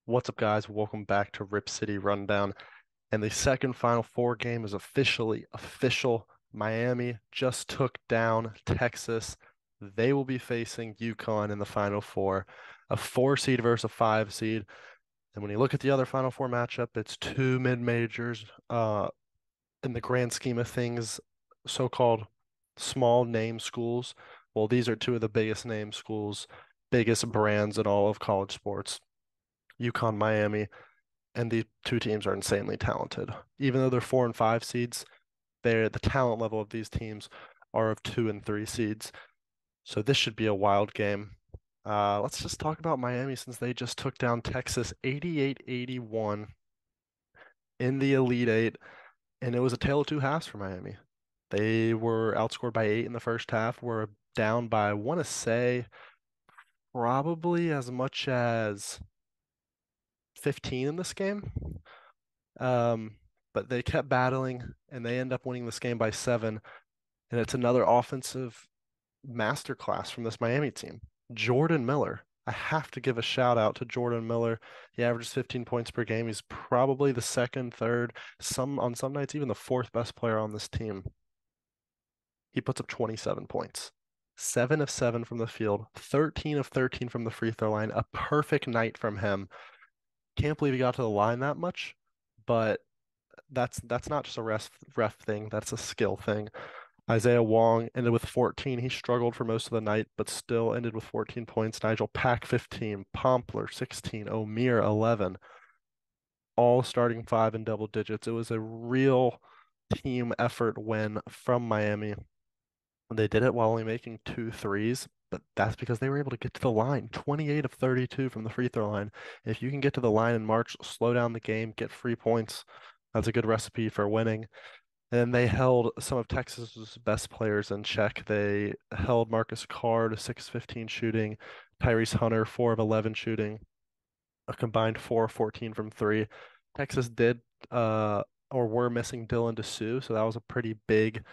What's up, guys? Welcome back to Rip City Rundown. And the second Final Four game is officially official. Miami just took down Texas. They will be facing UConn in the Final Four, a 4 seed versus a 5 seed. And when you look at the other Final Four matchup, it's two mid-majors. In the grand scheme of things, so-called small name schools. Well, these are two of the biggest name schools, biggest brands in all of college sports. UConn, Miami, and the two teams are insanely talented. Even though they're 4 and 5 seeds, the talent level of these teams are of 2 and 3 seeds. So this should be a wild game. Let's just talk about Miami since they just took down Texas 88-81 in the Elite Eight, and it was a tale of two halves for Miami. They were outscored by 8 in the first half, were down by, I want to say, probably as much as 15 in this game. But they kept battling and they end up winning this game by 7. And it's another offensive masterclass from this Miami team. Jordan Miller. I have to give a shout out to Jordan Miller. He averages 15 points per game. He's probably the second, third, on some nights even the fourth best player on this team. He puts up 27 points. 7 of 7 from the field, 13 of 13 from the free throw line. A perfect night from him. Can't believe he got to the line that much, but that's not just a ref thing, that's a skill thing. Isaiah Wong ended with 14. He struggled for most of the night, but still ended with 14 points. Nigel Pack 15, Pompler 16, O'Meara 11, all starting five in double digits. It was a real team effort win from Miami. They did it while only making 2 threes, but that's because they were able to get to the line. 28 of 32 from the free throw line. If you can get to the line in March, slow down the game, get free points, that's a good recipe for winning. And they held some of Texas's best players in check. They held Marcus Carr to 6-15 shooting, Tyrese Hunter 4 of 11 shooting, a combined 4 of 14 from three. Texas did or were missing Dylan DeSue, so that was a pretty big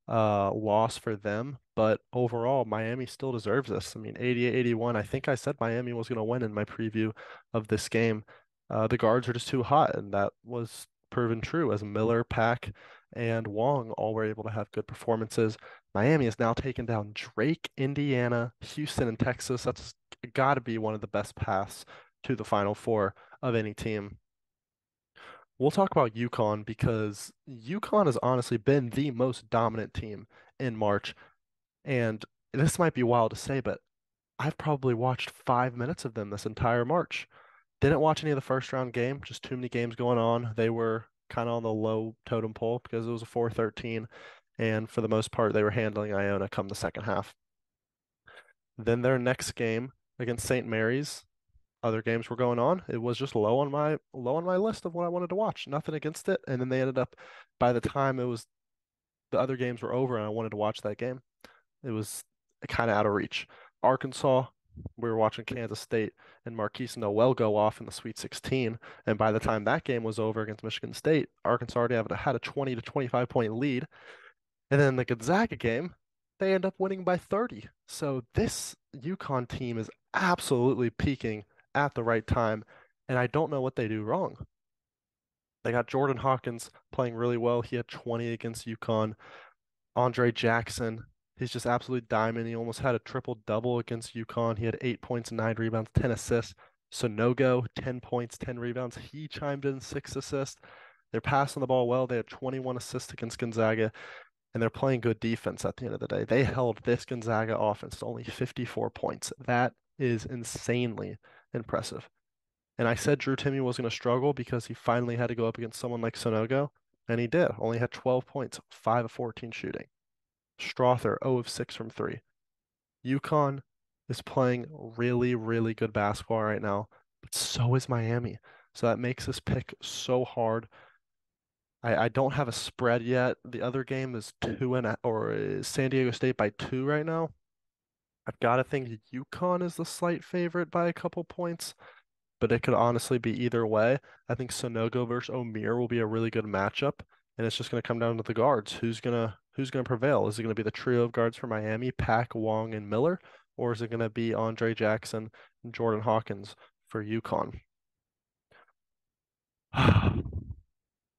loss for them. But overall, Miami still deserves this. I mean, 88-81. I think I said Miami was going to win in my preview of this game. The guards are just too hot, and that was proven true as Miller, Pack, and Wong all were able to have good performances. Miami has now taken down Drake, Indiana, Houston, and Texas. That's got to be one of the best paths to the Final Four of any team. We'll talk about UConn because UConn has honestly been the most dominant team in March. And this might be wild to say, but I've probably watched 5 minutes of them this entire March. Didn't watch any of the first round game, just too many games going on. They were kind of on the low totem pole because it was a 4-13. And for the most part, they were handling Iona come the second half. Then their next game against St. Mary's, other games were going on. It was just low on my list of what I wanted to watch. Nothing against it. And then they ended up by the time it was the other games were over and I wanted to watch that game, it was kind of out of reach. Arkansas, we were watching Kansas State and Marquise Noel go off in the Sweet 16. And by the time that game was over against Michigan State, Arkansas already had a 20 to 25 point lead. And then the Gonzaga game, they end up winning by 30. So this UConn team is absolutely peaking at the right time, and I don't know what they do wrong. They got Jordan Hawkins playing really well. He had 20 against UConn. Andre Jackson, he's just absolute diamond. He almost had a triple double against UConn. He had 8 points, 9 rebounds, 10 assists. Sonogo, 10 points, 10 rebounds. He chimed in 6 assists. They're passing the ball well. They had 21 assists against Gonzaga, and they're playing good defense at the end of the day. They held this Gonzaga offense to only 54 points. That is insanely impressive. And I said Drew Timme was going to struggle because he finally had to go up against someone like Sonogo, and he did. Only had 12 points, 5 of 14 shooting. Strother, 0 of 6 from three. UConn is playing really, really good basketball right now, but so is Miami. So that makes this pick so hard. I don't have a spread yet. The other game is or is San Diego State by 2 right now. I've got to think UConn is the slight favorite by a couple points, but it could honestly be either way. I think Sonogo versus O'Meara will be a really good matchup, and it's just going to come down to the guards. Who's gonna prevail? Is it going to be the trio of guards for Miami, Pack, Wong, and Miller, or is it going to be Andre Jackson and Jordan Hawkins for UConn?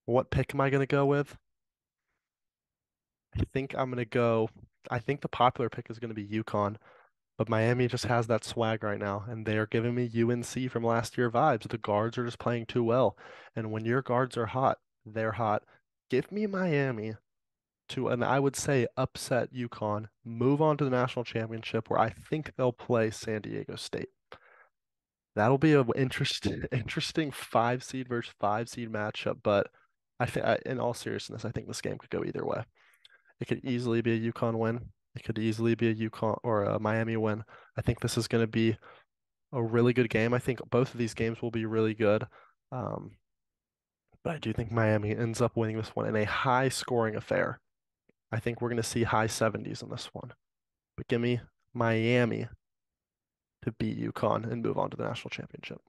What pick am I going to go with? I think I'm going to go. I think the popular pick is going to be UConn, but Miami just has that swag right now, and they are giving me UNC from last year vibes. The guards are just playing too well, and when your guards are hot, they're hot. Give me Miami to, and I would say upset UConn, move on to the national championship where I think they'll play San Diego State. That'll be an interesting, interesting 5 seed versus 5 seed matchup. But I think, in all seriousness, I think this game could go either way. It could easily be a UConn win. It could easily be a UConn or a Miami win. I think this is going to be a really good game. I think both of these games will be really good. Um, but I do think Miami ends up winning this one in a high scoring affair. I think we're going to see high 70s in this one. But give me Miami to beat UConn and move on to the national championship.